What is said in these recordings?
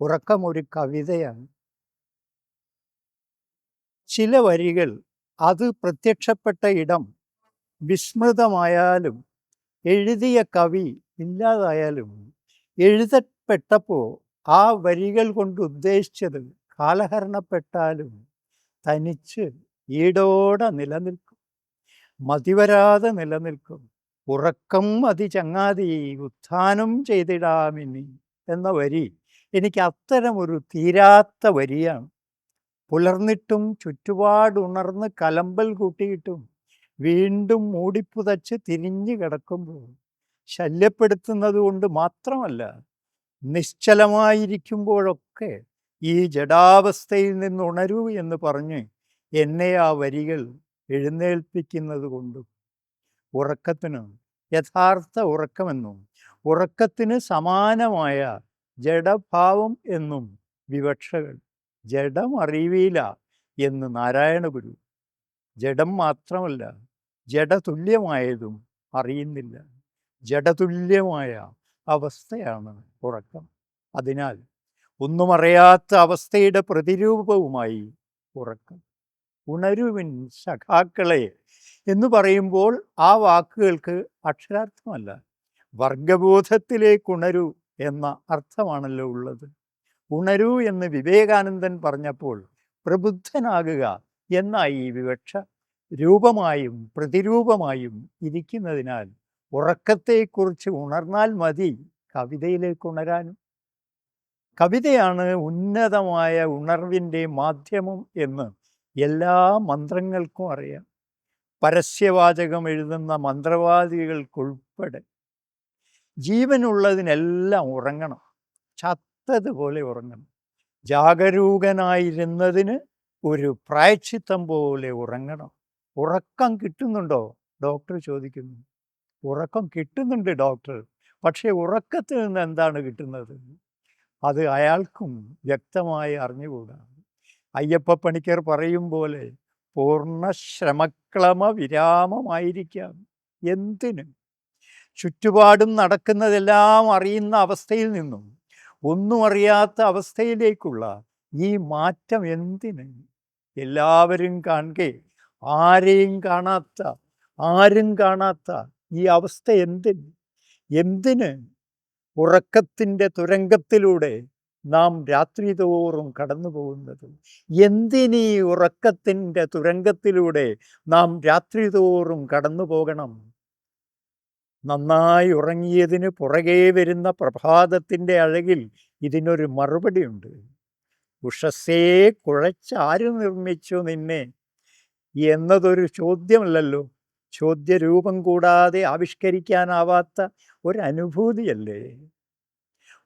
ഉറക്കം ഒരു കവിതയാണ്. ചില വരികൾ അത് പ്രത്യക്ഷപ്പെട്ട ഇടം വിസ്മൃതമായാലും എഴുതിയ കവി ഇല്ലാതായാലും എഴുതപ്പെട്ടപ്പോൾ ആ വരികൾ കൊണ്ട് ഉദ്ദേശിച്ചത് കാലഹരണപ്പെട്ടാലും തനിച്ച് ഈടോടെ നിലനിൽക്കും, മതിവരാതെ നിലനിൽക്കും. ഉറക്കം ചങ്ങാതി ഉത്ഥാനം ചെയ്തിടാമിനി എന്ന വരി എനിക്ക് അത്തരമൊരു തീരാത്ത വരിയാണ്. പുലർന്നിട്ടും ചുറ്റുപാടുണർന്ന് കലമ്പൽ കൂട്ടിയിട്ടും വീണ്ടും മൂടിപ്പുതച്ച് തിരിഞ്ഞു കിടക്കുമ്പോൾ ശല്യപ്പെടുത്തുന്നത് കൊണ്ട് മാത്രമല്ല, നിശ്ചലമായിരിക്കുമ്പോഴൊക്കെ ഈ ജഡാവസ്ഥയിൽ നിന്ന് ഉണരൂ എന്ന് പറഞ്ഞ് എന്നെ ആ വരികൾ എഴുന്നേൽപ്പിക്കുന്നത് കൊണ്ടും ഉറക്കത്തിന് യഥാർത്ഥ ഉറക്കമെന്നും ഉറക്കത്തിന് സമാനമായ ജഡഭാവം എന്നും വിവക്ഷകൾ. ജഡം അറിവില്ല എന്ന് നാരായണ ഗുരു. ജഡം മാത്രമല്ല, ജഡതുല്യമായതും അറിയുന്നില്ല. ജഡതുല്യമായ അവസ്ഥയാണ് ഉറക്കം. അതിനാൽ ഒന്നും അറിയാത്ത അവസ്ഥയുടെ പ്രതിരൂപവുമായി ഉറക്കം. ഉണരുവിൻ സഖാക്കളെ എന്ന് പറയുമ്പോൾ ആ വാക്കുകൾക്ക് അക്ഷരാർത്ഥമല്ല, വർഗബോധത്തിലേക്കുണരൂ എന്ന അർത്ഥമാണല്ലോ ഉള്ളത്. ഉണരൂ എന്ന് വിവേകാനന്ദൻ പറഞ്ഞപ്പോൾ പ്രബുദ്ധനാകുക എന്നായി ഈ വിവക്ഷ. രൂപമായും പ്രതിരൂപമായും ഇരിക്കുന്നതിനാൽ ഉറക്കത്തെക്കുറിച്ച് ഉണർന്നാൽ മതി കവിതയിലേക്ക് ഉണരാനും. കവിതയാണ് ഉന്നതമായ ഉണർവിൻ്റെ മാധ്യമം എന്ന് എല്ലാ മന്ത്രങ്ങൾക്കും അറിയാം. പരസ്യവാചകം എഴുതുന്ന മന്ത്രവാദികൾക്കുൾപ്പെടെ ജീവനുള്ളതിനെല്ലാം ഉറങ്ങണം, ചത്തതുപോലെ ഉറങ്ങണം. ജാഗരൂകനായിരുന്നതിന് ഒരു പ്രായശ്ചിത്തം പോലെ ഉറങ്ങണം. ഉറക്കം കിട്ടുന്നുണ്ടോ? ഡോക്ടർ ചോദിക്കുന്നു. ഉറക്കം കിട്ടുന്നുണ്ട് ഡോക്ടർ, പക്ഷേ ഉറക്കത്തിൽ നിന്ന് എന്താണ് കിട്ടുന്നത്? അത് അയാൾക്കും വ്യക്തമായി അറിഞ്ഞുകൂടാ. അയ്യപ്പ പണിക്കർ പറയും പോലെ പൂർണ്ണ ശ്രമക്ലമ വിരാമമായിരിക്കാം. എന്തിന്? ചുറ്റുപാടും നടക്കുന്നതെല്ലാം അറിയുന്ന അവസ്ഥയിൽ നിന്നും ഒന്നും അറിയാത്ത അവസ്ഥയിലേക്കുള്ള ഈ മാറ്റം എന്തിന്? എല്ലാവരും കാണുക, ആരും കാണാത്ത ഈ അവസ്ഥ എന്തിന്? ഉറക്കത്തിൻ്റെ തുരങ്കത്തിലൂടെ നാം രാത്രി തോറും കടന്നു പോകുന്നത് എന്തിനീ? ഉറക്കത്തിൻ്റെ തുരങ്കത്തിലൂടെ നാം രാത്രി തോറും കടന്നു പോകണം. നന്നായി ഉറങ്ങിയതിന് പുറകെ വരുന്ന പ്രഭാതത്തിൻ്റെ അഴകിൽ ഇതിനൊരു മറുപടിയുണ്ട്. ഉഷസ്സേ കുഴച്ചാര് നിർമ്മിച്ചു നിന്നെ എന്നതൊരു ചോദ്യമല്ലല്ലോ, ചോദ്യരൂപം കൂടാതെ ആവിഷ്കരിക്കാനാവാത്ത ഒരനുഭൂതിയല്ലേ.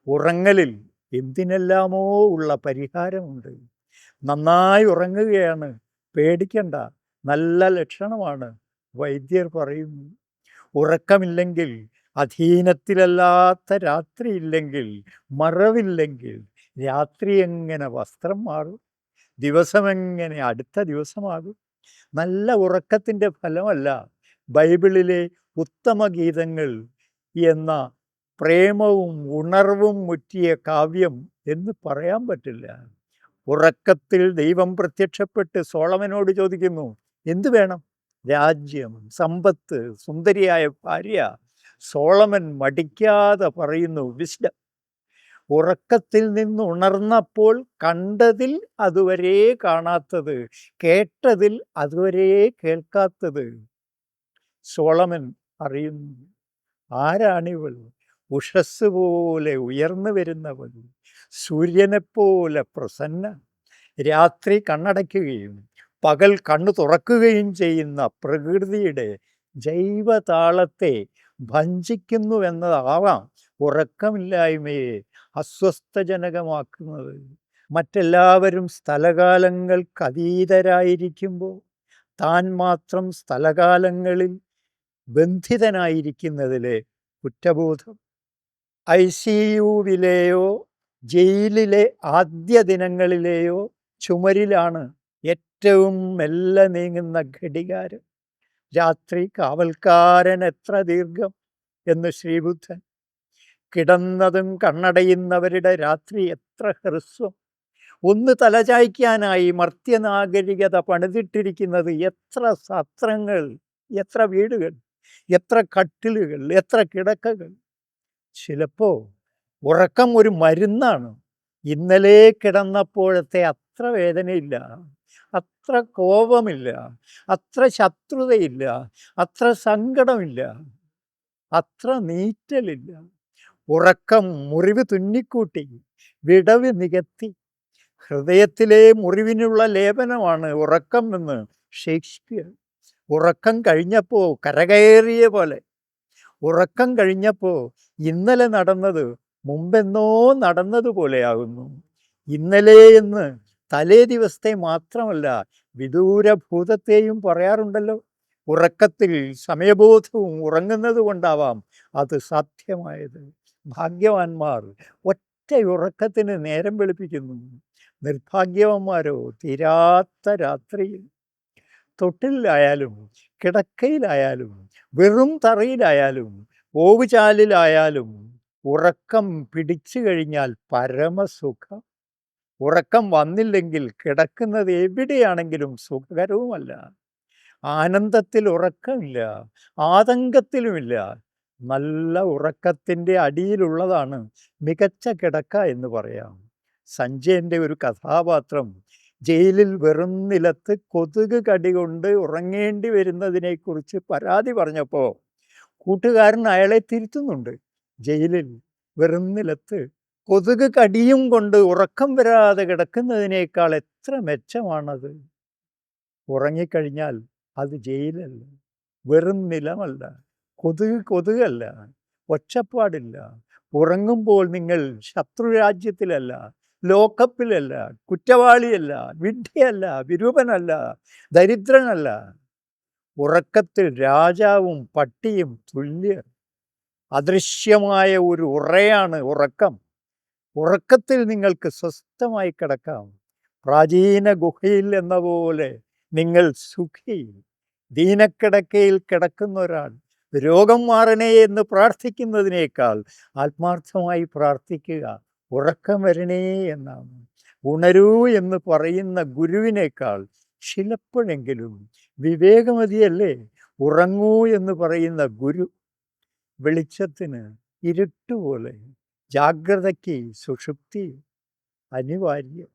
ഉറങ്ങലിൽ എന്തിനെല്ലാമോ ഉള്ള പരിഹാരമുണ്ട്. നന്നായി ഉറങ്ങുകയാണ്, പേടിക്കണ്ട, നല്ല ലക്ഷണമാണ്, വൈദ്യർ പറയുന്നു. ഉറക്കമില്ലെങ്കിൽ, അധീനത്തിലല്ലാത്ത രാത്രിയില്ലെങ്കിൽ, മറവില്ലെങ്കിൽ രാത്രി എങ്ങനെ വസ്ത്രം മാറും? ദിവസമെങ്ങനെ അടുത്ത ദിവസമാകും? നല്ല ഉറക്കത്തിൻ്റെ ഫലമല്ല ബൈബിളിലെ ഉത്തമ ഗീതങ്ങൾ എന്ന പ്രേമവും ഉണർവും മുറ്റിയ കാവ്യം എന്ന് പറയാൻ പറ്റില്ല. ഉറക്കത്തിൽ ദൈവം പ്രത്യക്ഷപ്പെട്ട് സോളമനോട് ചോദിക്കുന്നു, എന്തു വേണം? രാജ്യം, സമ്പത്ത്, സുന്ദരിയായ ഭാര്യ. സോളമൻ മടിക്കാതെ പറയുന്നു, വിസ്ഡം. ഉറക്കത്തിൽ നിന്ന് ഉണർന്നപ്പോൾ കണ്ടതിൽ അതുവരെ കാണാത്തത്, കേട്ടതിൽ അതുവരെ കേൾക്കാത്തത് സോളമൻ അറിയുന്നു. ആരാണിവൾ? ഉഷസ് പോലെ ഉയർന്നു വരുന്നവൾ, സൂര്യനെപ്പോലെ പ്രസന്ന, രാത്രി കണ്ണടയ്ക്കുകയും പകൽ കണ്ണു തുറക്കുകയും ചെയ്യുന്ന പ്രകൃതിയുടെ ജൈവതാളത്തെ ഭഞ്ജിക്കുന്നുവെന്നതാവാം ഉറക്കമില്ലായ്മയെ അസ്വസ്ഥജനകമാക്കുന്നത്. മറ്റെല്ലാവരും സ്ഥലകാലങ്ങൾക്ക് അതീതരായിരിക്കുമ്പോൾ താൻ മാത്രം സ്ഥലകാലങ്ങളിൽ ബന്ധിതനായിരിക്കുന്നതിലെ കുറ്റബോധം. ICUവിലെയോ ജയിലിലെ ആദ്യ ദിനങ്ങളിലെയോ ചുമരിലാണ് ഏറ്റവും മെല്ലെ നീങ്ങുന്ന ഘടികാരം. രാത്രി കാവൽക്കാരൻ എത്ര ദീർഘം എന്ന് ശ്രീബുദ്ധൻ. കിടന്നതും കണ്ണടയുന്നവരുടെ രാത്രി എത്ര ഹ്രസ്വം. ഒന്ന് തലചായ്ക്കാനായി മർത്യനാഗരികത പണിതിട്ടിരിക്കുന്നത് എത്ര സത്രങ്ങൾ, എത്ര വീടുകൾ, എത്ര കട്ടിലുകൾ, എത്ര കിടക്കകൾ. ചിലപ്പോ ഉറക്കം ഒരു മരുന്നാണ്. ഇന്നലെ കിടന്നപ്പോഴത്തെ അത്ര വേദനയില്ല, അത്ര കോപമില്ല, അത്ര ശത്രുതയില്ല, അത്ര സങ്കടമില്ല, അത്ര നീറ്റലില്ല. ഉറക്കം മുറിവ് തുന്നിക്കൂട്ടി, വിടവ് നികത്തി. ഹൃദയത്തിലെ മുറിവിനുള്ള ലേപനമാണ് ഉറക്കം എന്ന് ഷേക്സ്പിയർ. ഉറക്കം കഴിഞ്ഞപ്പോ കരകയറിയ പോലെ. ഉറക്കം കഴിഞ്ഞപ്പോ ഇന്നലെ നടന്നത് മുമ്പെന്നോ നടന്നതുപോലെയാകുന്നു. ഇന്നലെ എന്ന് തലേ ദിവസത്തെ മാത്രമല്ല, വിദൂര ഭൂതത്തെയും പറയാറുണ്ടല്ലോ. ഉറക്കത്തിൽ സമയബോധവും ഉറങ്ങുന്നത് കൊണ്ടാവാം അത് സാധ്യമായത്. ഭാഗ്യവാന്മാർ ഒറ്റ ഉറക്കത്തിന് നേരം വെളുപ്പിക്കുന്നു. നിർഭാഗ്യവന്മാരോ തീരാത്ത രാത്രിയിൽ. തൊട്ടിലായാലും കിടക്കയിലായാലും വെറും തറയിലായാലും ഓവുചാലിലായാലും ഉറക്കം പിടിച്ചു കഴിഞ്ഞാൽ പരമസുഖം. ഉറക്കം വന്നില്ലെങ്കിൽ കിടക്കുന്നത് എവിടെയാണെങ്കിലും സുഖകരവുമല്ല. ആനന്ദത്തിൽ ഉറക്കമില്ല, ആതങ്കത്തിലുമില്ല. നല്ല ഉറക്കത്തിൻ്റെ അടിയിലുള്ളതാണ് മികച്ച കിടക്ക എന്ന് പറയാം. സഞ്ജയൻ്റെ ഒരു കഥാപാത്രം ജയിലിൽ വെറും നിലത്ത് കൊതുക് കടി കൊണ്ട് ഉറങ്ങേണ്ടി വരുന്നതിനെക്കുറിച്ച് പരാതി പറഞ്ഞപ്പോൾ കൂട്ടുകാരൻ അയാളെ തിരുത്തുന്നുണ്ട്. ജയിലിൽ വെറും നിലത്ത് കൊതുക് കടിയും കൊണ്ട് ഉറക്കം വരാതെ കിടക്കുന്നതിനേക്കാൾ എത്ര മെച്ചമാണത്. ഉറങ്ങിക്കഴിഞ്ഞാൽ അത് ജയിലല്ല, വെറും നിലമല്ല, കൊതുകല്ല, ഒച്ചപ്പാടില്ല. ഉറങ്ങുമ്പോൾ നിങ്ങൾ ശത്രുരാജ്യത്തിലല്ല, ലോക്കപ്പിലല്ല, കുറ്റവാളിയല്ല, വിഡ്ഢിയല്ല, വിരൂപനല്ല, ദരിദ്രനല്ല. ഉറക്കത്തിൽ രാജാവും പട്ടിയും തുല്യർ. അദൃശ്യമായ ഒരു ഉറയാണ് ഉറക്കം. ഉറക്കത്തിൽ നിങ്ങൾക്ക് സ്വസ്ഥമായി കിടക്കാം. പ്രാചീന ഗുഹയിൽ എന്ന പോലെ നിങ്ങൾ സുഖി. ദീനക്കിടക്കയിൽ കിടക്കുന്ന ഒരാൾ രോഗം മാറണേ എന്ന് പ്രാർത്ഥിക്കുന്നതിനേക്കാൾ ആത്മാർത്ഥമായി പ്രാർത്ഥിക്കുക ഉറക്കം വരണേ എന്നാണ്. ഉണരൂ എന്ന് പറയുന്ന ഗുരുവിനേക്കാൾ ചിലപ്പോഴെങ്കിലും വിവേകമതിയല്ലേ ഉറങ്ങൂ എന്ന് പറയുന്ന ഗുരു. വെളിച്ചത്തിന് ഇരുട്ടുപോലെ ജാഗ്രതയ്ക്ക് സുഷുപ്തി അനിവാര്യം.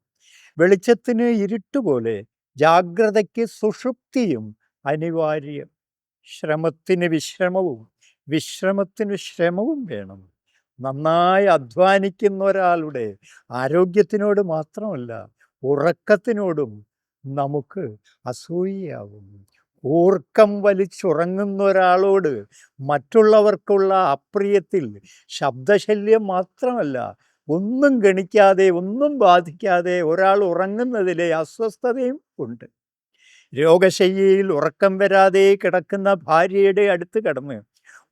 വെളിച്ചത്തിന് ഇരുട്ടുപോലെ ജാഗ്രതയ്ക്ക് സുഷുപ്തിയും അനിവാര്യം. ശ്രമത്തിന് വിശ്രമവും വിശ്രമത്തിന് ശ്രമവും വേണം. നന്നായി അധ്വാനിക്കുന്ന ഒരാളുടെ ആരോഗ്യത്തിനോട് മാത്രമല്ല ഉറക്കത്തിനോടും നമുക്ക് അസൂയയാവും. ഊർക്കം വലിച്ചുറങ്ങുന്ന ഒരാളോട് മറ്റുള്ളവർക്കുള്ള അപ്രിയത്തിൽ ശബ്ദശല്യം മാത്രമല്ല, ഒന്നും ഗണിക്കാതെ ഒന്നും ബാധിക്കാതെ ഒരാൾ ഉറങ്ങുന്നതിലെ അസ്വസ്ഥതയും ഉണ്ട്. രോഗശയ്യയിൽ ഉറക്കം വരാതെ കിടക്കുന്ന ഭാര്യയുടെ അടുത്ത് കിടന്ന്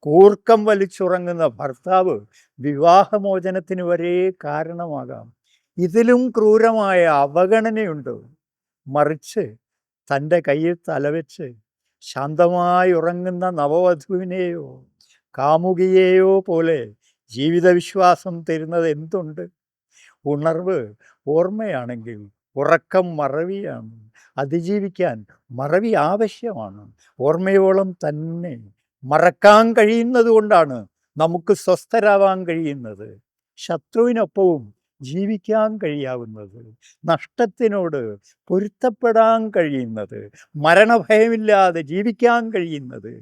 കൂർക്കം വലിച്ചുറങ്ങുന്ന ഭർത്താവ് വിവാഹമോചനത്തിന് വരെ കാരണമാകാം. ഇതിലും ക്രൂരമായ അവഗണനയുണ്ട്. മറിച്ച് തൻ്റെ കയ്യിൽ തലവെച്ച് ശാന്തമായി ഉറങ്ങുന്ന നവവധുവിനെയോ കാമുകിയെയോ പോലെ ജീവിതവിശ്വാസം തരുന്നത് എന്തുണ്ട്? ഉണർവ് ഓർമ്മയാണെങ്കിൽ ഉറക്കം മറവിയാണ്. അതിജീവിക്കാൻ മറവി ആവശ്യമാണ്. ഓർമ്മയോളം തന്നെ മറക്കാൻ കഴിയുന്നത് കൊണ്ടാണ് നമുക്ക് സ്വസ്ഥരാവാൻ കഴിയുന്നത്, ശത്രുവിനൊപ്പവും ജീവിക്കാൻ കഴിയാവുന്നത്, നഷ്ടത്തിനോട് പൊരുത്തപ്പെടാൻ കഴിയുന്നത്, മരണഭയമില്ലാതെ ജീവിക്കാൻ കഴിയുന്നത്,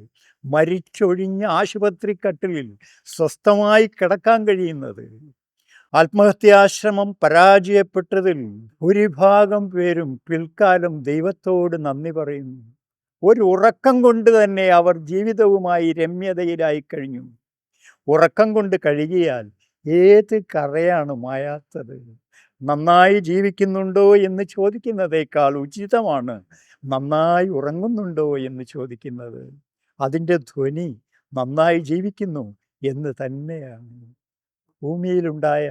മരിച്ചൊഴിഞ്ഞ ആശുപത്രിക്കട്ടിലിൽ സ്വസ്ഥമായി കിടക്കാൻ കഴിയുന്നത്. ആത്മഹത്യാശ്രമം പരാജയപ്പെട്ടതിൽ ഭൂരിഭാഗം പേരും പിൽക്കാലം ദൈവത്തോട് നന്ദി പറയുന്നു. ഒരു ഉറക്കം കൊണ്ട് തന്നെ അവർ ജീവിതവുമായി രമ്യതയിലായി കഴിഞ്ഞു. ഉറക്കം കൊണ്ട് കഴുകിയാൽ ഏത് കറയാണ് മായാത്തത്? നന്നായി ജീവിക്കുന്നുണ്ടോ എന്ന് ചോദിക്കുന്നതേക്കാൾ ഉചിതമാണ് നന്നായി ഉറങ്ങുന്നുണ്ടോ എന്ന് ചോദിക്കുന്നത്. അതിൻ്റെ ധ്വനി നന്നായി ജീവിക്കുന്നു എന്ന് തന്നെയാണ്. ഭൂമിയിലുണ്ടായ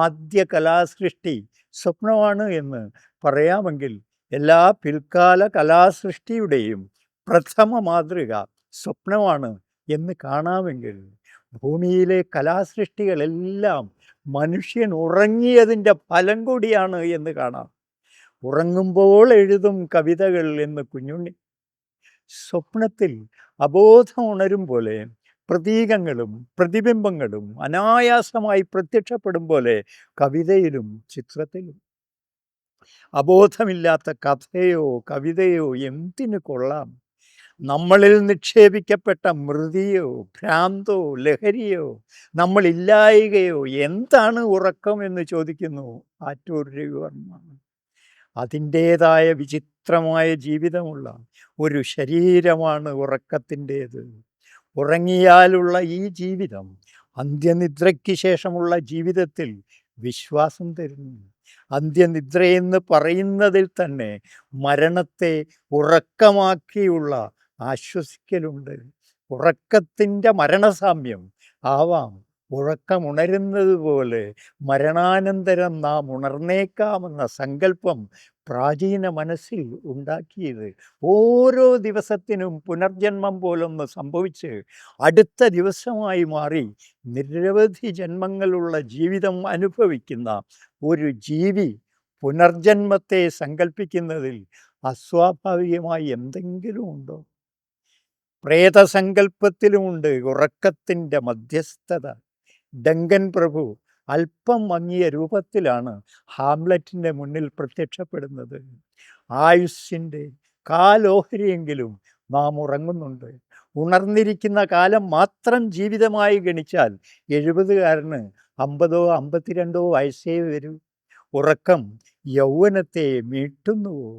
ആദ്യ കലാസൃഷ്ടി സ്വപ്നമാണ് എന്ന് പറയാമെങ്കിൽ എല്ലാ പിൽക്കാല കലാസൃഷ്ടിയുടെയും പ്രഥമ മാതൃക സ്വപ്നമാണ് എന്ന് കാണാമെങ്കിൽ ഭൂമിയിലെ കലാസൃഷ്ടികളെല്ലാം മനുഷ്യൻ ഉറങ്ങിയതിൻ്റെ ഫലം കൂടിയാണ് എന്ന് കാണാം. ഉറങ്ങുമ്പോൾ എഴുതും കവിതകൾ എന്ന് കുഞ്ഞുണ്ണി. സ്വപ്നത്തിൽ അബോധം ഉണരും പോലെ പ്രതീകങ്ങളും പ്രതിബിംബങ്ങളും അനായാസമായി പ്രത്യക്ഷപ്പെടും പോലെ കവിതയിലും ചിത്രത്തിലും. അബോധമില്ലാത്ത കഥയോ കവിതയോ എന്തിനു കൊള്ളാം? നമ്മളിൽ നിക്ഷേപിക്കപ്പെട്ട മൃതിയോ ഭ്രാന്തോ ലഹരിയോ നമ്മളില്ലായികയോ എന്താണ് ഉറക്കം എന്ന് ചോദിക്കുന്നു ആറ്റൂർ രവിവർമ്മ. അതിൻ്റേതായ വിചിത്രമായ ജീവിതമുള്ള ഒരു ശരീരമാണ് ഉറക്കത്തിൻ്റേത്. ഉറങ്ങിയാലുള്ള ഈ ജീവിതം അന്ത്യനിദ്രയ്ക്ക് ശേഷമുള്ള ജീവിതത്തിൽ വിശ്വാസം തരുന്നു. അന്ത്യനിദ്രയെന്ന് പറയുന്നതിൽ തന്നെ മരണത്തെ ഉറക്കമാക്കിയുള്ള ആശ്വസിക്കലുണ്ട്. ഉറക്കത്തിൻ്റെ മരണസാമ്യം ആവാം ഉറക്കമുണരുന്നത് പോലെ മരണാനന്തരം നാം ഉണർന്നേക്കാമെന്ന സങ്കല്പം പ്രാചീന മനസ്സിൽ ഉണ്ടാക്കിയത് ഓരോ ദിവസത്തിനും പുനർജന്മം പോലൊന്ന് സംഭവിച്ച് അടുത്ത ദിവസമായി മാറി നിരവധി ജന്മങ്ങളുള്ള ജീവിതം അനുഭവിക്കുന്ന ഒരു ജീവി പുനർജന്മത്തെ സങ്കല്പിക്കുന്നതിൽ അസ്വാഭാവികമായി എന്തെങ്കിലും ഉണ്ടോ? പ്രേതസങ്കല്പത്തിലുമുണ്ട് ഉറക്കത്തിൻ്റെ മധ്യസ്ഥത. ഡങ്കൻ പ്രഭു അല്പം മങ്ങിയ രൂപത്തിലാണ് ഹാംലറ്റിൻ്റെ മുന്നിൽ പ്രത്യക്ഷപ്പെടുന്നത്. ആയുസ്സിൻ്റെ കാലോഹരിയെങ്കിലും നാം ഉറങ്ങുന്നുണ്ട്. ഉണർന്നിരിക്കുന്ന കാലം മാത്രം ജീവിതമായി ഗണിച്ചാൽ 70കാരന് 50ഓ 52ഓ വയസ്സേ വരൂ. ഉറക്കം യൗവനത്തെ നീട്ടുന്നുവോ?